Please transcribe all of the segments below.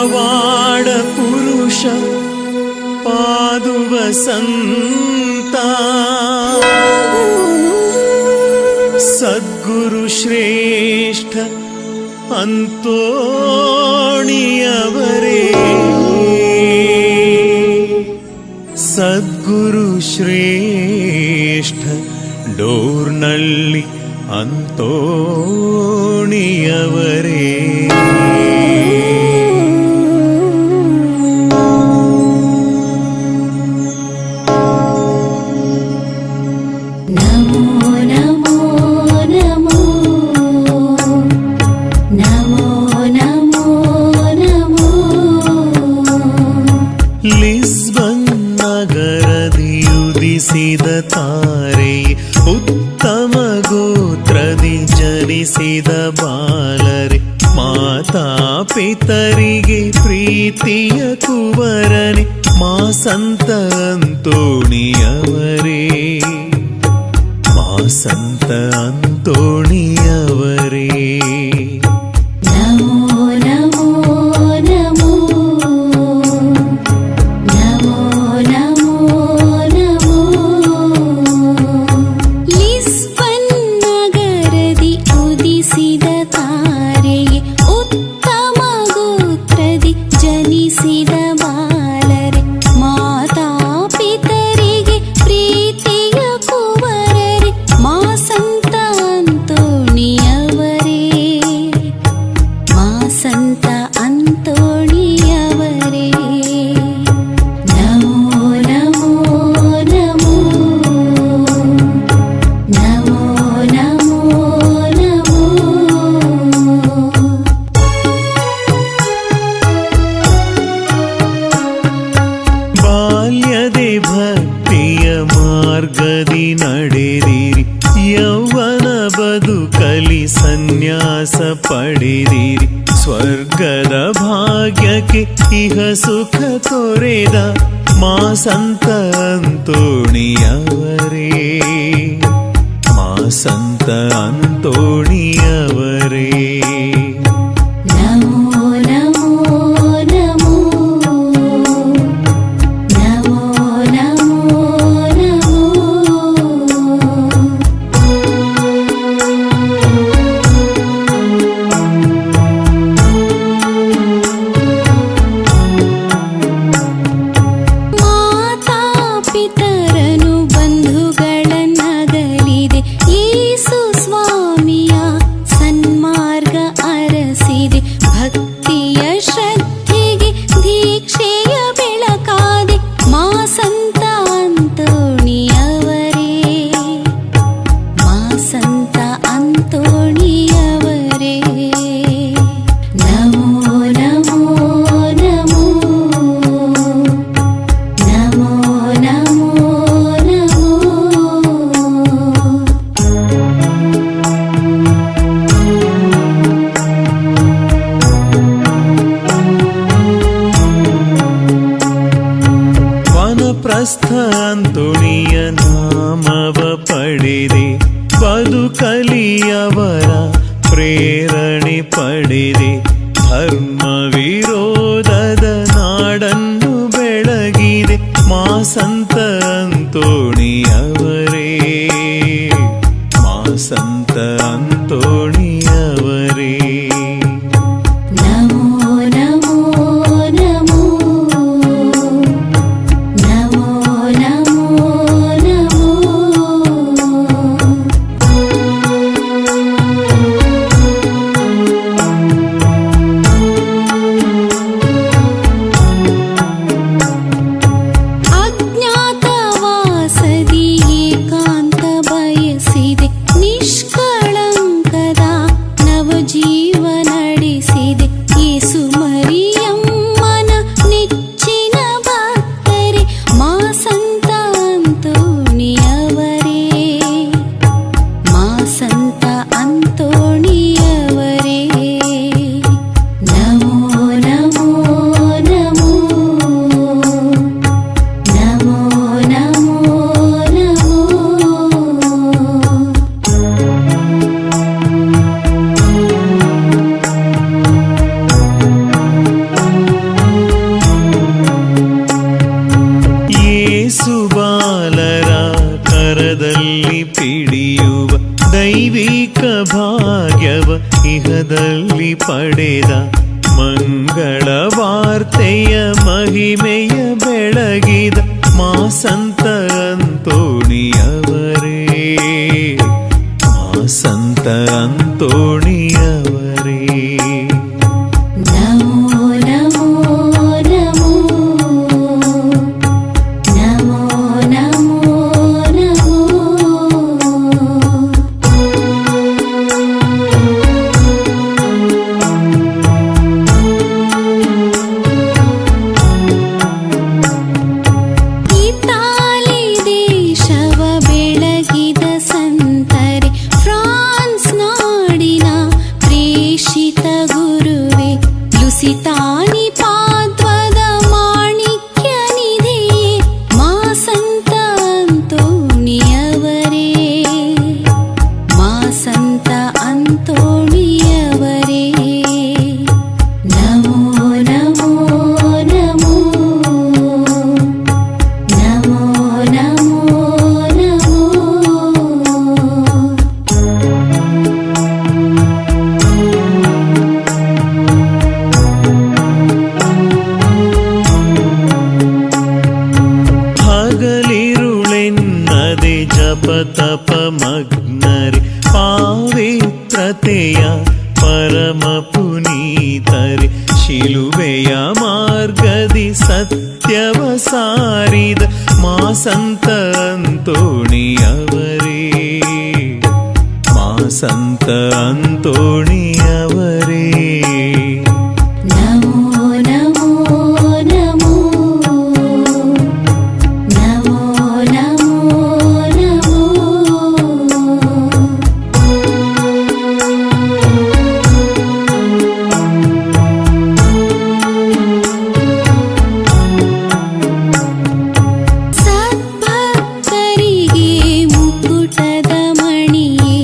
ಪವಾಡ ಪುರುಷ ಪಾದುವ ಸಂತ ಸದ್ಗುರು ಶ್ರೇಷ್ಠ ಅಂತೋಣಿಯವರೇ ಸದ್ಗುರು ಶ್ರೇಷ್ಠ ಡೋರ್ನಳ್ಳಿ ಅಂತೋಣಿಯವರೇ ತಾರೆ ಉತ್ತಮ ಗೋತ್ರದಿ ಜನಿಸಿದ ಬಾಲರೆ ಮಾತಾ ಪಿತರಿಗೆ ಪ್ರೀತಿಯ ಕುವರನೆ ಮಾ ಸಂತ ಅಂತೋಣಿಯವರೇ ಮಾ ಸಂತ ಅಂತೋಣಿಯವರೇ ಮಾರ್ಗದಿ ನಡೆದಿರಿ ಯೌವನ ಬದುಕಲಿ ಸನ್ಯಾಸ ಪಡೆದಿರಿ ಸ್ವರ್ಗದ ಭಾಗ್ಯಕ್ಕೆ ಇಹ ಸುಖ ತೊರೆದ ಮಾ ಸಂತ ಅಂತೋಣಿಯವರೇ ಮಾ ಸಂತ ಅಂತೋಣಿಯವರೇ ಪ್ರಸ್ಥ ಅಂತೋಣಿಯ ನಾಮವ ಪಡೆದೆ ಬದುಕಲಿಯವರ ಪ್ರೇರಣೆ ಪಡೆದೆ ಧರ್ಮ ವಿರೋಧದ ನಾಡನ್ನು ಬೆಳಗಿದೆ ಮಾ ಸಂತ ಅಂತೋಣಿಯವರೇ ಮಾ ಸಂತ ಅಂತೋಣಿಯವರೇ ನಿಷ್ಕಳಂಕ ಮಂಗಳ ವಾರ್ತೆಯ ಮಹಿಮೆಯ ಬೆಳಗಿದ ಮಾ ಸಂತ ಅಂತೋಣಿಯವರೇ, ಮಾ ಸಂತ ಅಂತೋಣಿಯವರೇ. ನಮೋ ನಮೋ ನಮೋ ನಮೋ ನಮೋ ನಮೋ. ಇತಾಲಿ ದೇಶವ ಬೆಳಗಿದ ಸಂತರೆ, ಫ್ರಾನ್ಸ್ ನಾಡಿನ ಪ್ರೇಷಿತ ಗುರುವೆ, ಲುಸಿತಾನಿ ಪಾದ್ವದ ಮಾಣಿಕ್ಯ ನಿಧಿಯೇ, ಮಾ ಸಂತ ಅಂತೋಣಿಯವರೇ, ಮಾ ಸಂತ ಅಂತೋಣಿಯವರೇ. ನಮೋ ನಮೋ ನಮೋ ನಮೋ ನಮೋ ನಮೋ. ಹಗಲಿರುಳೆನ್ನದೆ ಜಪ ತಪ ಮಗ್ನರೆ, ಪಾವಿತ್ರತೆಯ ಪರಮ ಪುನೀತರೆ, ಶಿಲುಬೆಯ ಮಾರ್ಗದಿ ಸತ್ಯವ ಸಾರಿದ ಮಾ ಸಂತ ಅಂತೋಣಿಯವರೇ, ಮಾ ಸಂತ ಅಂತೋಣಿಯವರೇ. ನಮೋ ನಮೋ ನಮೋ ನಮೋ ನಮೋ ನಮೋ. ಸದ್ಭಕ್ತರಿಗೆ ಮುಕುಟದ ಮಣಿಯೇ,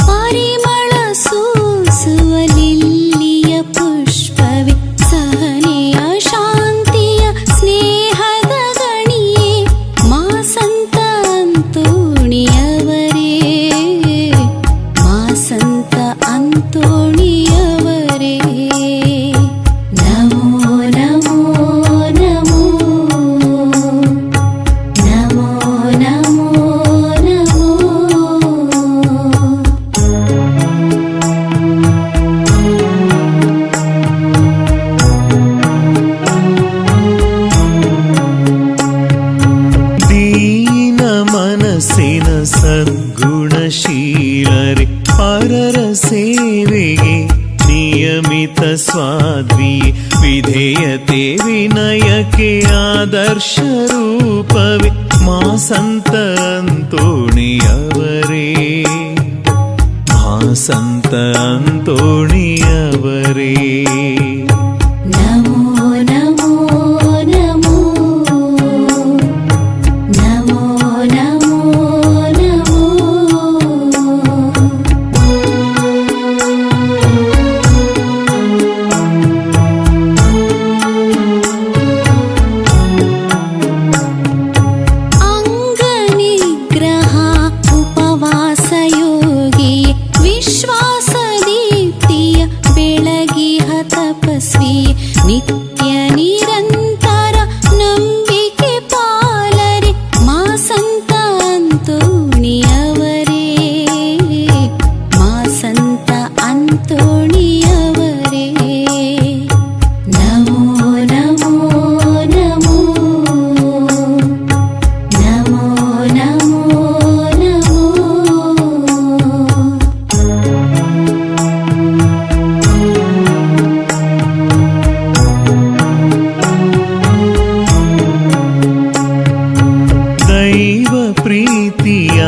ಪರಿಮಳ ಸೂಸುವ ಲಿಲ್ಲಿಯ ಪುಷ್ಪವೇ, ಸಹನೆಯ ಶಾಂತಿಯ ಸ್ನೇಹದ ಗಣಿಯೇ, ಮಾ ಸಂತ ಅಂತೋಣಿಯವರೇ, ಮಾ ಸಂತ ಅಂತೋಣಿಯವರೇ. ನಮೋ ನಮೋ ನಮೋ ನಮೋ ನಮೋ ನಮೋ. ದೀನ ಮನಸ್ಸಿನ ಸದ್ಗುಣಶೀಲರೆ, ಪರರ ಸೇವೆಗೆ ನಿಯಮಿತ ಸ್ವಾದ್ವಿಯೇ, ವಿಧೇಯತೆ ವಿನಯಕ್ಕೆ ಆದರ್ಶ ರೂಪವೇ, ಮಾ ಸಂತ ಅಂತೋಣಿಯವರೇ, ಮಾ ಸಂತ ಅಂತೋಣಿಯವರೇ. ನಮೋ ನಮೋ ನಮೋ ನಮೋ ನಮೋ ನಮೋ. ಅಂಗ ನಿಗ್ರಹ ಉಪವಾಸ ಯೋಗಿಯೇ, ವಿಶ್ವಾಸ ದೀಪ್ತಿಯ ಬೆಳಗಿಹ ತಪಸ್ವಿಯೇ, ನಿತ್ಯ ನಿರಂತರ ನಂಬಿಕೆ ಪಾಲರೆ, ಮಾ ಸಂತ ಅಂತೋಣಿಯವರೇ, ಮಾ ಸಂತ ಅಂತೋಣಿಯವರೇ. ನಮೋ ನಮೋ ನಮೋ ನಮೋ ನಮೋ ನಮೋ. ದೈವ ಪ್ರೀತಿಯ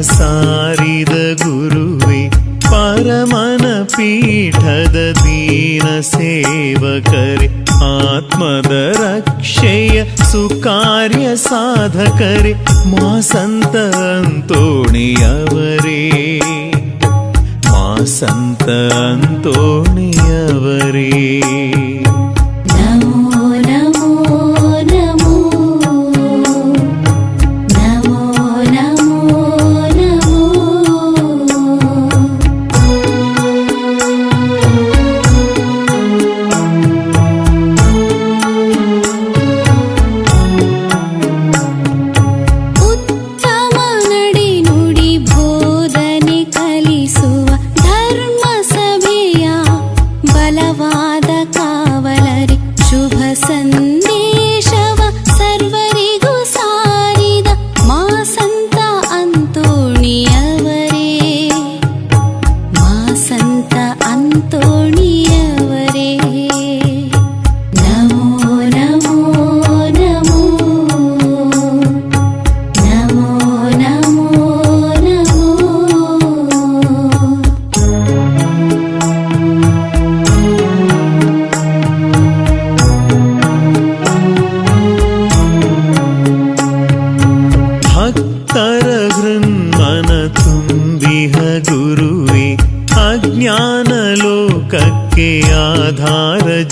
ಸಾರಿದ ಗುರುವೆ, ಪರಮನ ಪೀಠದ ದೀನ ಸೇವಕರೆ, ಆತ್ಮದ ರಕ್ಷೆಯ ಸುಕಾರ್ಯ ಸಾಧಕರೆ, ಮಾ ಸಂತ ಅಂತೋಣಿಯವರೇ, ಮಾ ಸಂತ ಅಂತೋಣಿಯವರೇ. ನಮೋ ನಮೋ ನಮೋ ನಮೋ ನಮೋ ನಮೋ.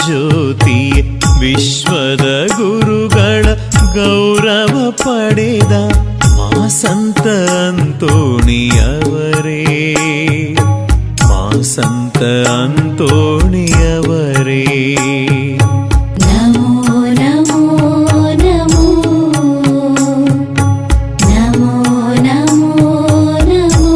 ಜ್ಯೋತಿಯೇ ವಿಶ್ವದ ಗುರುಗಳ ಗೌರವ ಪಡೆದ ಮಾ ಸಂತ ಅಂತೋಣಿಯವರೇ, ಮಾ ಸಂತ ಅಂತೋಣಿಯವರೇ. ನಮೋ ನಮೋ ನಮೋ ನಮೋ ನಮೋ ನಮೋ.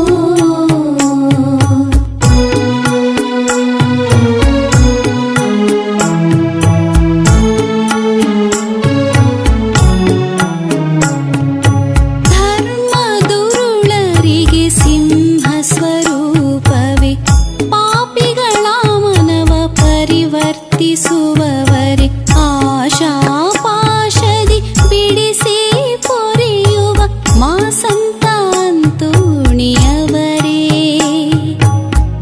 ಧರ್ಮದುರುಳರಿಗೆ ಸಿಂಹ ಸ್ವರೂಪವೇ, ಪಾಪಿಗಳ ಮನವ ಪರಿವರ್ತಿಸುವವರೇ, ಆಶಾ ಪಾಶದಿ ಬಿಡಿಸಿ ಪೊರೆಯುವ ಮಾ ಸಂತ ಅಂತೋಣಿಯವರೇ,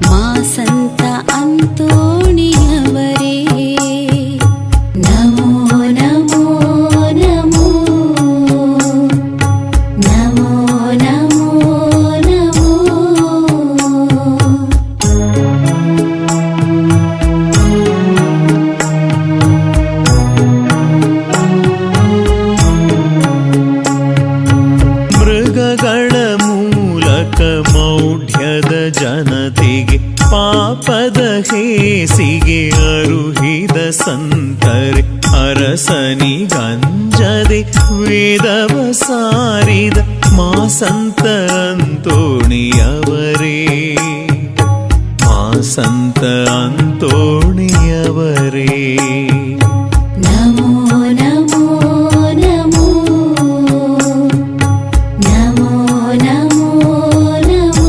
ಮಾ ಸಂತ ಅಂತೋಣಿಯವರೇ. ನಮೋ ನಮೋ ನಮೋ ನಮೋ ನಮೋ ನಮೋ. ಮೃಗಗಳ ಮೂಲಕ ಮೌಢ್ಯದ ಜನತೆಗೆ ಪಾಪದ ಹೇಸಿಗೆ ಅರುಹಿದ ಸಂತರೆ, ಅರಸನಿಗಂಜದೆ ವೇದವ ಸಾರಿದ ಮಾ ಸಂತ ಅಂತೋಣಿಯವರೇ, ಮಾ ಸಂತ ಅಂತೋಣಿಯವರೇ. ನಮೋ ನಮೋ ನಮೋ ನಮೋ ನಮೋ ನಮೋ.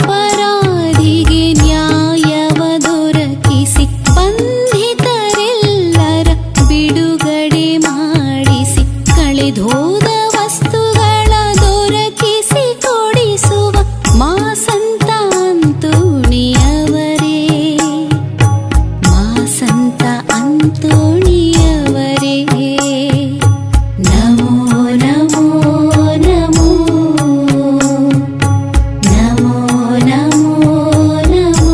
ನಿರಾಪರಾಧಿಗೆ ನ್ಯಾಯವ ದೊರಕಿಸಿ, ಬಂಧಿತರೆಲ್ಲರ ಬಿಡುಗಡೆ ಮಾಡಿಸಿ, ಕಳೆದೋದ ವಸ್ತುಗಳ ದೊರಕಿಸಿ ಕೊಡಿಸುವ ಮಾ ಸಂತ ಅಂತೋಣಿಯವರೇ, ಮಾ ಸಂತ ಅಂತೋಣಿಯವರೇ. ನಮೋ ನಮೋ ನಮೋ ನಮೋ ನಮೋ ನಮೋ.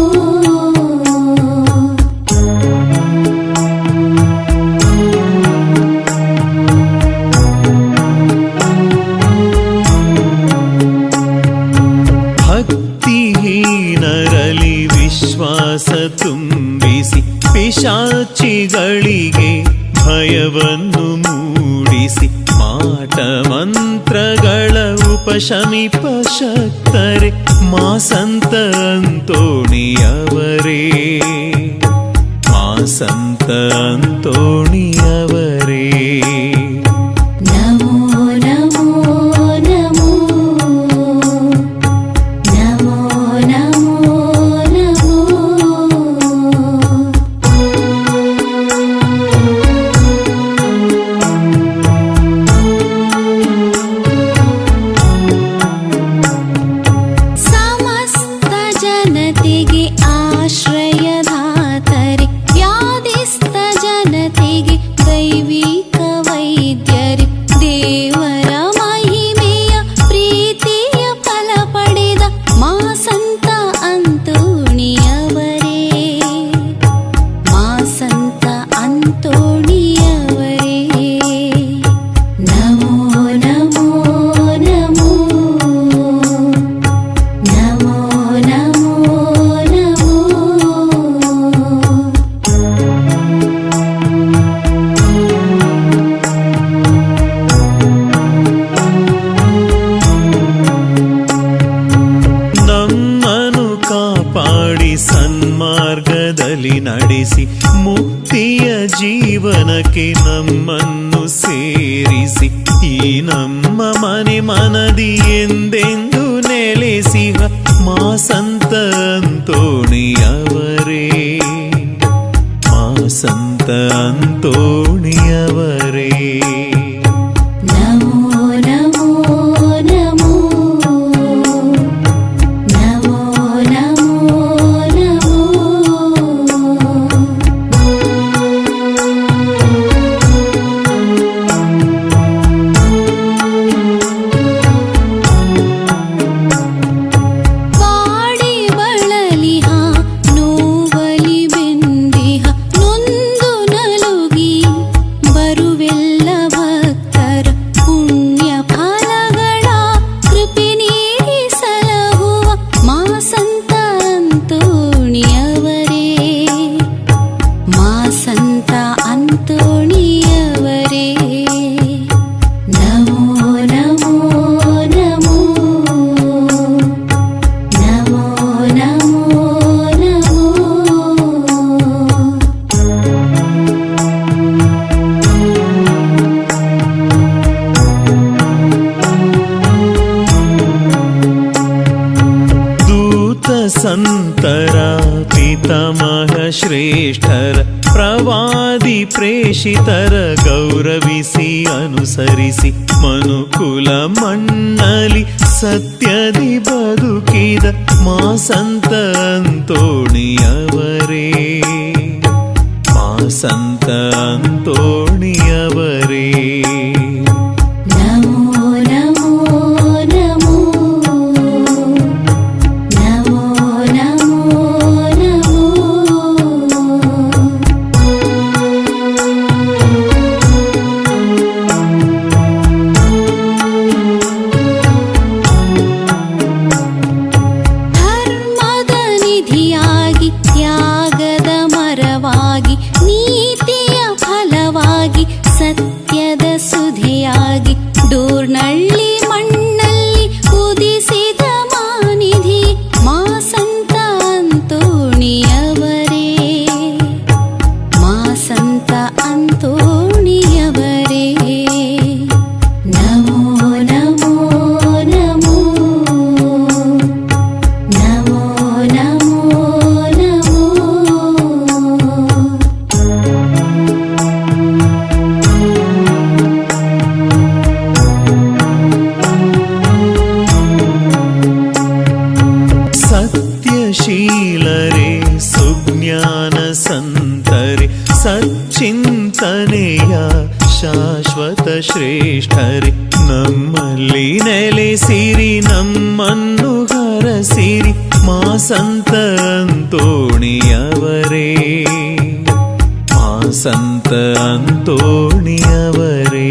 ಭಕ್ತಿಹೀನರಲಿ ವಿಶ್ವಾಸ ತುಂಬಿಸಿ, ಪಿಶಾಚಿಗಳಿಗೆ ಭಯವನ್ನು ಮೂಡಿಸಿ, ಮಾಟ ಮಂತ್ರಗಳ ಉಪಶಮಿಪ ಶಕ್ತರೆ, ಮಾ ಸಂತ ಅಂತೋಣಿಯವರೇ, ಮಾ ಸಂತ ಅಂತೋಣಿಯವರೇ. ನಮೋ ನಮೋ ನಮೋ ನಮೋ ನಮೋ ನಮೋ. ಸಮಸ್ತ ಜನತೆಗೆ ಆಶ್ರಯದಾತರೆ, ವ್ಯಾಧಿಸ್ಥ ಜನತೆಗೆ ದೈವಿಕ ವೈದ್ಯರೆ, ದೇವರ ಮಹಿಮೆಯ ಪ್ರೀತಿಯ ಫಲ ಪಡೆದ ಮಾ ಸಂತ ಅಂತೋಣಿಯವರೇ, ಮಾ ಸಂತ ಅಂತೋಣಿಯವರೇ. ನಮೋ ನಮೋ ನಮೋ ನಮೋ ನಮೋ ನಮೋ. ನಮ್ಮನು ಕಾಪಾಡಿ ಸನ್ಮಾರ್ಗದಲ್ಲಿ ನಡೆಸಿ, ಮುಕ್ತಿಯ ಜೀವನಕ್ಕೆ ನಮ್ಮನ್ನು ಸೇರಿಸಿ, ಈ ನಮ್ಮ ಮನೆ ಮನದಿ ಎಂದೆಂದು ನೆಲೆಸಿಹ ಮಾ ಸಂತ ಅಂತೋಣಿಯವರೇ, ಮಾ ಸಂತ ಅಂತೋಣಿಯವರೇ. ನಮೋ ನಮೋ ನಮೋ ನಮೋ ನಮೋ ನಮೋ. ಎಲ್ಲ ಭಕ್ತರ ಪುಣ್ಯ ಫಲಗಳ ಕೃಪೆ ನೀಡಿ ಸಲಹುವ ಮಾ ಸಂತ ಅಂತೋಣಿಯವರೇ, ಮಾ ಸಂತ ಅಂತೋಣಿಯವರೇ. ನಮೋ ನಮೋ ನಮೋ, ನಮೋ ನಮೋ ನಮೋ. ದೂತ ಸಂತರ ಪಿತಾಮಹ ಶ್ರೇಷ್ಠರ ಪ್ರವಾದಿ ಪ್ರೇಷಿತರ ಗೌರವಿಸಿ ಅನುಸರಿಸಿ ಮನುಕುಲ ಮಣ್ಣಲಿ ಸತ್ಯದಿ ಬದುಕಿದ ಮಾ ಸಂತ ಅಂತೋಣಿಯವರೇ, ಮಾ ಸಂತ ಅಂತೋಣಿಯವರೇ. ನಮೋ ನಮೋ ನಮೋ, ನಮೋ ನಮೋ ನಮೋ. ಧರ್ಮದ ನಿಧಿಯಾಗಿ ತ್ಯಾಗದ ಮರವಾಗಿ ನೀತಿಯ ಫಲವಾಗಿ ಸತ್ಯದ ಸುಧೆಯಾಗಿ ಡೋರ್ನಳ್ಳಿ ಮಣ್ಣಲ್ಲಿ ಉದಿಸಿದ ಮಾನಿಧಿ ಮಾ ಸಂತ ಅಂತೋಣಿಯವರೇ, ಮಾ ಸಂತ ಅಂತೋಣಿಯವರೇ. ನಮೋ ನಮೋ ನಮೋ, ನಮೋ ನಮೋ ನಮೋ. ಸತ್ಯಶೀಲರೇ ಸುಜ್ಞಾನ ಸಂತರೆ ಸಚ್ಚಿಂತನೆಯ ಶಾಶ್ವತ ಶ್ರೇಷ್ಠರೇ, ನಮ್ಮಲ್ಲಿ ನೆಲೆಸಿರಿ ನಮ್ಮನ್ನು ಹರಸಿರಿ ಮಾ ಸಂತ ಅಂತೋಣಿಯವರೇ, ಮಾ ಸಂತ ಅಂತೋಣಿಯವರೇ.